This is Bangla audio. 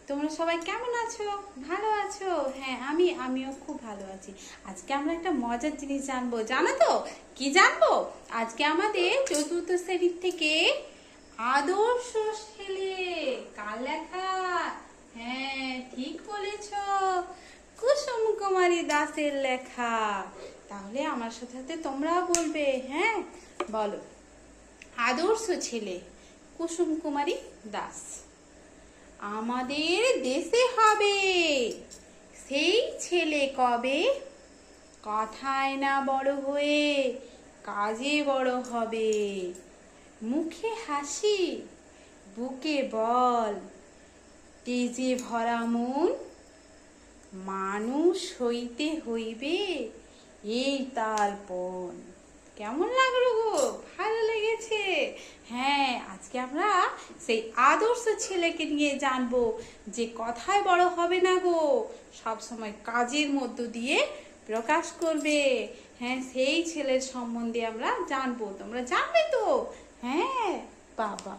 তোমরা সবাই কেমন আছো? ভালো আছো? হ্যাঁ, আমিও খুব ভালো আছি। আজকে আমরা একটা মজার জিনিস জানবো, জানো তো? কি জানবো? আজকে আমাদের চতুর্থ শ্রেণীর থেকে আদর্শ ছেলে কার লেখা? হ্যাঁ, ঠিক বলেছো, কুসুম কুমারী দাসের লেখা। তাহলে আমার সাথে সাথে তোমরাও বলবে। হ্যাঁ, বলো। আদর্শ ছেলে কুসুম কুমারী দাস। আমাদের দেশে হবে সেই ছেলে কবে, কথায় না বড় হয়ে কাজে বড় হবে। মুখে হাসি, বুকে বল, তেজে ভরা মন, মানুষ হইতে হইবে এই তার পণ। কেমন লাগলো গো? ভালো লেগেছে? হ্যাঁ, আজকে আমরা সেই আদর্শ ছেলেকে নিয়ে জানবো, যে কথায় বড় হবে না গো, সব সময় কাজের মধ্য দিয়ে প্রকাশ করবে। হ্যাঁ, সেই ছেলের সম্বন্ধে আমরা জানবো। তোমরা জানবে তো? হ্যাঁ বাবা।